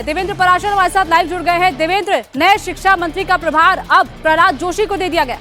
देवेंद्र पराशर हमारे साथ लाइव जुड़ गए हैं। देवेंद्र, नए शिक्षा मंत्री का प्रभार अब प्रहलाद जोशी को दे दिया गया।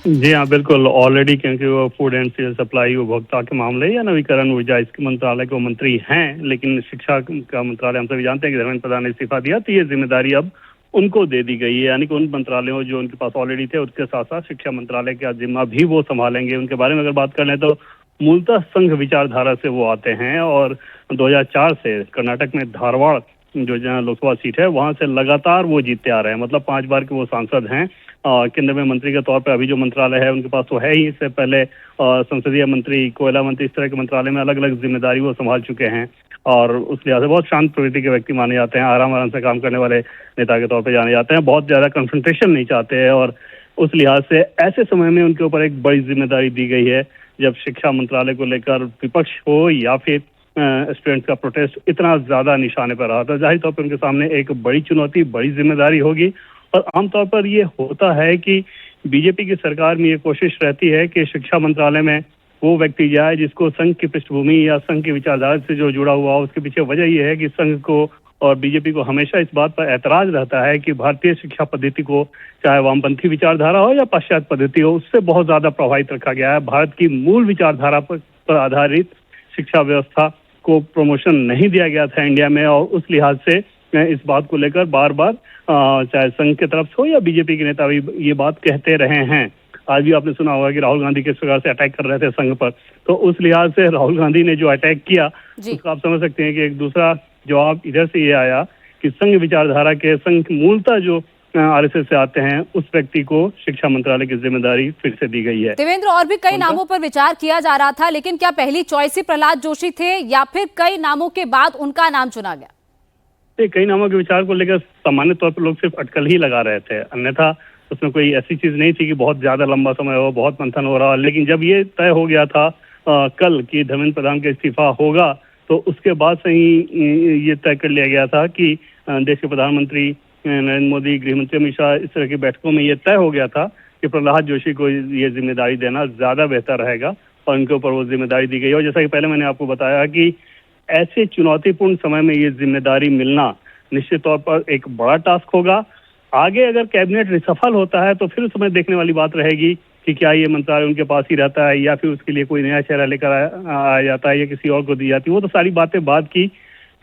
जी हाँ, बिल्कुल। ऑलरेडी क्योंकि वो फूड एंड सिविल सप्लाई उपभोक्ता के मामले या नवीकरण ऊर्जा इसके मंत्रालय के मंत्री हैं, लेकिन शिक्षा का मंत्रालय हम सभी जानते हैं कि धर्मेंद्र प्रधान ने इस्तीफा दिया, तो ये जिम्मेदारी अब उनको दे दी गई है। यानी कि उन मंत्रालयों जो उनके पास ऑलरेडी थे उसके साथ साथ शिक्षा मंत्रालय का जिम्मा भी वो संभालेंगे। उनके बारे में अगर बात कर लें तो मूलतः संघ विचारधारा से वो आते हैं और 2004 से कर्नाटक में धारवाड़ जो जहाँ लोकसभा सीट है वहां से लगातार वो जीतते आ रहे हैं। मतलब 5 बार के वो सांसद हैं। केंद्र में मंत्री के तौर पर अभी जो मंत्रालय है उनके पास तो है ही। इससे पहले संसदीय मंत्री, कोयला मंत्री, इस तरह के मंत्रालय में अलग अलग जिम्मेदारी वो संभाल चुके हैं और उस लिहाज से बहुत शांत प्रवृत्ति के व्यक्ति माने जाते हैं। आराम से काम करने वाले नेता के तौर पर जाने जाते हैं। बहुत ज्यादा कन्फ्रंटेशन नहीं चाहते हैं और उस लिहाज से ऐसे समय में उनके ऊपर एक बड़ी जिम्मेदारी दी गई है जब शिक्षा मंत्रालय को लेकर विपक्ष हो या फिर स्टूडेंट्स का प्रोटेस्ट इतना ज्यादा निशाने पर रहा था। जाहिर तौर पर उनके सामने एक बड़ी चुनौती, बड़ी जिम्मेदारी होगी। और आमतौर पर ये होता है कि बीजेपी की सरकार में ये कोशिश रहती है कि शिक्षा मंत्रालय में वो व्यक्ति जाए जिसको संघ की पृष्ठभूमि या संघ की विचारधारा से जो जुड़ा हुआ हो। उसके पीछे वजह यह है कि संघ को और बीजेपी को हमेशा इस बात पर ऐतराज रहता है कि भारतीय शिक्षा पद्धति को, चाहे वामपंथी विचारधारा हो या पाश्चात्य पद्धति हो, उससे बहुत ज्यादा प्रभावित रखा गया है। भारत की मूल विचारधारा पर आधारित शिक्षा व्यवस्था को प्रमोशन नहीं दिया गया था इंडिया में और उस लिहाज से इस बात को लेकर बार बार चाहे संघ की तरफ से हो या बीजेपी के नेता भी ये बात कहते रहे हैं। आज भी आपने सुना होगा कि राहुल गांधी किस प्रकार से अटैक कर रहे थे संघ पर। तो उस लिहाज से राहुल गांधी ने जो अटैक किया उसको आप समझ सकते हैं कि एक दूसरा जवाब इधर से ये आया कि संघ विचारधारा के, संघ मूलतः जो आरएसएस से आते हैं, उस व्यक्ति को शिक्षा मंत्रालय की जिम्मेदारी फिर से दी गई है। देवेंद्र, और भी कई नामों पर विचार किया जा रहा था, लेकिन क्या पहली चॉइस ही प्रहलाद जोशी थे या फिर कई नामों के बाद उनका नाम चुना गया? कई नामों के विचार को लेकर सामान्य तौर पर लोग सिर्फ अटकल ही लगा रहे थे, अन्यथा उसमें कोई ऐसी चीज नहीं थी कि बहुत ज्यादा लंबा समय हो, बहुत मंथन हो रहा। लेकिन जब ये तय हो गया था कल कि धर्मेंद्र प्रधान का इस्तीफा होगा, तो उसके बाद से ही ये तय कर लिया गया था कि देश के प्रधानमंत्री नरेंद्र मोदी, गृहमंत्री अमित शाह, इस तरह की बैठकों में ये तय हो गया था कि प्रहलाद जोशी को ये जिम्मेदारी देना ज्यादा बेहतर रहेगा और उनके ऊपर वो जिम्मेदारी दी गई। और जैसा कि पहले मैंने आपको बताया कि ऐसे चुनौतीपूर्ण समय में ये जिम्मेदारी मिलना निश्चित तौर पर एक बड़ा टास्क होगा। आगे अगर कैबिनेट रिसफल होता है तो फिर उस समय देखने वाली बात रहेगी कि क्या ये मंत्रालय उनके पास ही रहता है या फिर उसके लिए कोई नया चेहरा लेकर आ जाता है या किसी और को दी जाती है। वो तो सारी बातें बाद की।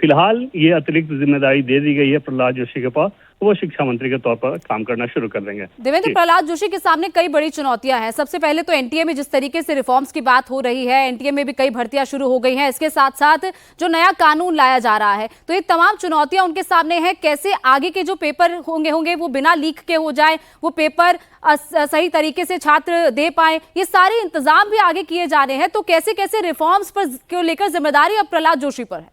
फिलहाल ये अतिरिक्त जिम्मेदारी दे दी गई है प्रहलाद जोशी के पास, वो शिक्षा मंत्री के तौर पर काम करना शुरू कर देंगे। देवेंद्र, प्रहलाद जोशी के सामने कई बड़ी चुनौतियां हैं। सबसे पहले तो एनटीए में जिस तरीके से रिफॉर्म्स की बात हो रही है, एनटीए में भी कई भर्तियां शुरू हो गई हैं। इसके साथ साथ जो नया कानून लाया जा रहा है, तो ये तमाम चुनौतियां उनके सामने हैं। कैसे आगे के जो पेपर होंगे वो बिना लीक के हो जाए, वो पेपर सही तरीके से छात्र दे पाए, ये सारे इंतजाम भी आगे किए जा रहे हैं। तो कैसे कैसे रिफॉर्म्स पर को लेकर जिम्मेदारी अब प्रहलाद जोशी पर है?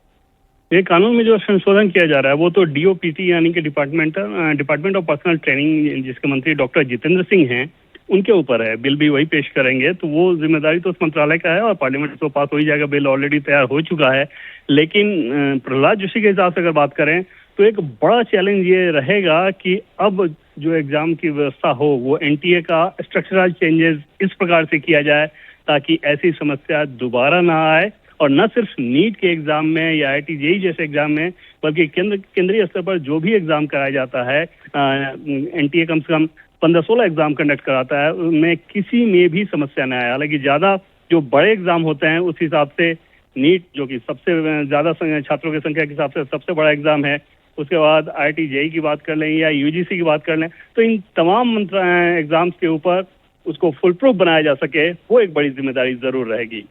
ये कानून में जो संशोधन किया जा रहा है वो तो डीओपीटी यानी कि डिपार्टमेंट ऑफ पर्सनल ट्रेनिंग, जिसके मंत्री डॉक्टर जितेंद्र सिंह हैं, उनके ऊपर है। बिल भी वही पेश करेंगे, तो वो जिम्मेदारी तो उस मंत्रालय का है और पार्लियामेंट तो पास हो ही जाएगा। बिल ऑलरेडी तैयार हो चुका है। लेकिन प्रहलाद जोशी के हिसाब से अगर बात करें तो एक बड़ा चैलेंज ये रहेगा कि अब जो एग्जाम की व्यवस्था हो वो एनटीए का स्ट्रक्चरल चेंजेस इस प्रकार से किया जाए ताकि ऐसी समस्या दोबारा ना आए और न सिर्फ नीट के एग्जाम में या आईआईटी जेईई जैसे एग्जाम में, बल्कि केंद्रीय स्तर पर जो भी एग्जाम कराया जाता है, एनटीए कम से कम 15-16 एग्जाम कंडक्ट कराता है, उनमें किसी में भी समस्या न आए। हालांकि ज्यादा जो बड़े एग्जाम होते हैं उस हिसाब से नीट, जो कि सबसे ज्यादा छात्रों की संख्या के हिसाब से सबसे बड़ा एग्जाम है, उसके बाद आईआईटी जेईई की बात कर लें या यूजीसी की बात कर लें, तो इन तमाम एग्जाम्स के ऊपर उसको फुल प्रूफ बनाया जा सके, वो एक बड़ी जिम्मेदारी जरूर रहेगी।